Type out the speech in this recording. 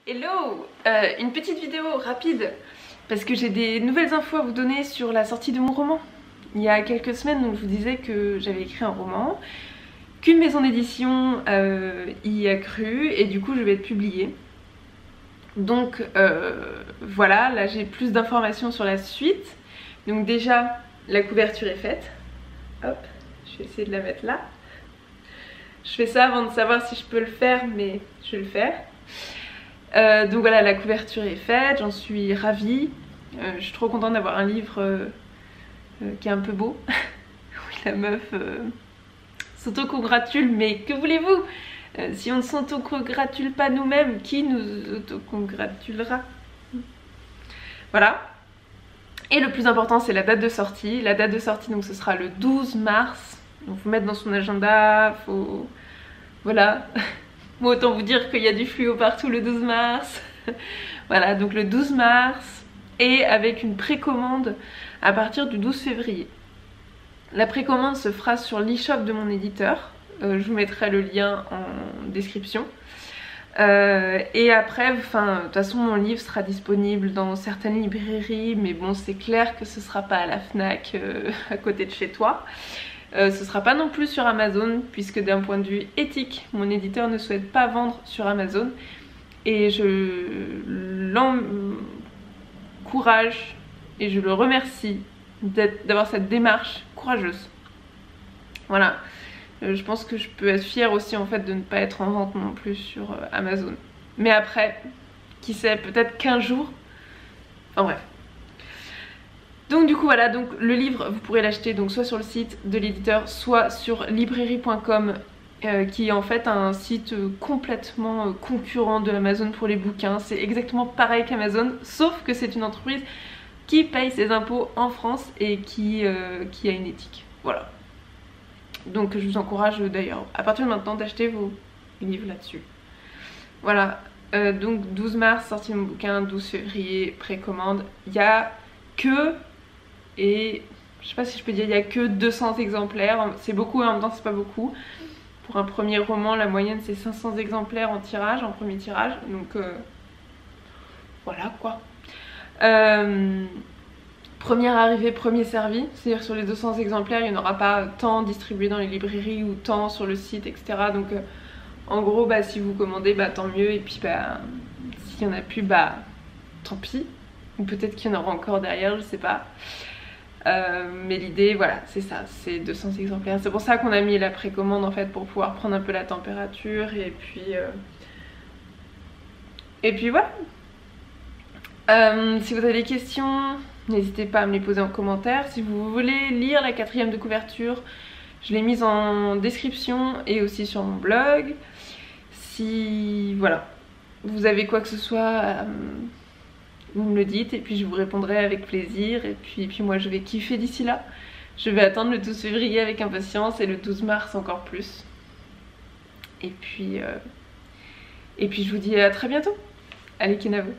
Hello, une petite vidéo rapide parce que j'ai des nouvelles infos à vous donner sur la sortie de mon roman. Il y a quelques semaines, donc, je vous disais que j'avais écrit un roman, qu'une maison d'édition y a cru et du coup je vais être publiée. Donc voilà, là j'ai plus d'informations sur la suite. Donc déjà la couverture est faite. Hop, je vais essayer de la mettre là. Je fais ça avant de savoir si je peux le faire, mais je vais le faire. Donc voilà, la couverture est faite, j'en suis ravie. Je suis trop contente d'avoir un livre qui est un peu beau. Oui, la meuf s'auto-congratule, mais que voulez-vous? Si on ne s'auto-congratule pas nous-mêmes, qui nous auto-congratulera? Voilà. Et le plus important, c'est la date de sortie. La date de sortie, donc ce sera le 12 mars. Donc faut mettre dans son agenda, faut... Voilà. Moi, autant vous dire qu'il y a du fluo partout le 12 mars. Voilà, donc le 12 mars et avec une précommande à partir du 12 février. La précommande se fera sur l'e-shop de mon éditeur. Je vous mettrai le lien en description. Et après, enfin, de toute façon, mon livre sera disponible dans certaines librairies, mais bon, c'est clair que ce sera pas à la Fnac à côté de chez toi. Ce sera pas non plus sur Amazon, puisque d'un point de vue éthique, mon éditeur ne souhaite pas vendre sur Amazon. Et je l'encourage et je le remercie d'avoir cette démarche courageuse. Voilà. Je pense que je peux être fière aussi en fait de ne pas être en vente non plus sur Amazon. Mais après, qui sait, peut-être qu'un jour. Enfin bref. Donc du coup voilà, donc le livre vous pourrez l'acheter donc soit sur le site de l'éditeur, soit sur librairie.com qui est en fait un site complètement concurrent de Amazon pour les bouquins. C'est exactement pareil qu'Amazon, sauf que c'est une entreprise qui paye ses impôts en France et qui a une éthique. Voilà. Donc je vous encourage d'ailleurs à partir de maintenant d'acheter vos livres là-dessus. Voilà, donc 12 mars sortie de mon bouquin, 12 février précommande. Il y a que... Et je sais pas si je peux dire, il n'y a que 200 exemplaires. C'est beaucoup et en même temps c'est pas beaucoup. Pour un premier roman, la moyenne c'est 500 exemplaires en tirage, en premier tirage. Donc voilà quoi. Première arrivée, premier servi. C'est-à-dire sur les 200 exemplaires, il n'y en aura pas tant distribués dans les librairies ou tant sur le site, etc. Donc en gros, bah, si vous commandez, bah, tant mieux. Et puis bah, s'il n'y en a plus, bah tant pis. Ou peut-être qu'il y en aura encore derrière, je sais pas. Mais l'idée, voilà, c'est ça, c'est 200 exemplaires. C'est pour ça qu'on a mis la précommande en fait, pour pouvoir prendre un peu la température. Et puis voilà. Si vous avez des questions, n'hésitez pas à me les poser en commentaire. Si vous voulez lire la 4e de couverture, je l'ai mise en description et aussi sur mon blog. Si voilà, vous avez quoi que ce soit, vous me le dites et puis je vous répondrai avec plaisir. Et puis moi je vais kiffer d'ici là. Je vais attendre le 12 février avec impatience et le 12 mars encore plus. Et puis je vous dis à très bientôt. Allez, Kenavo.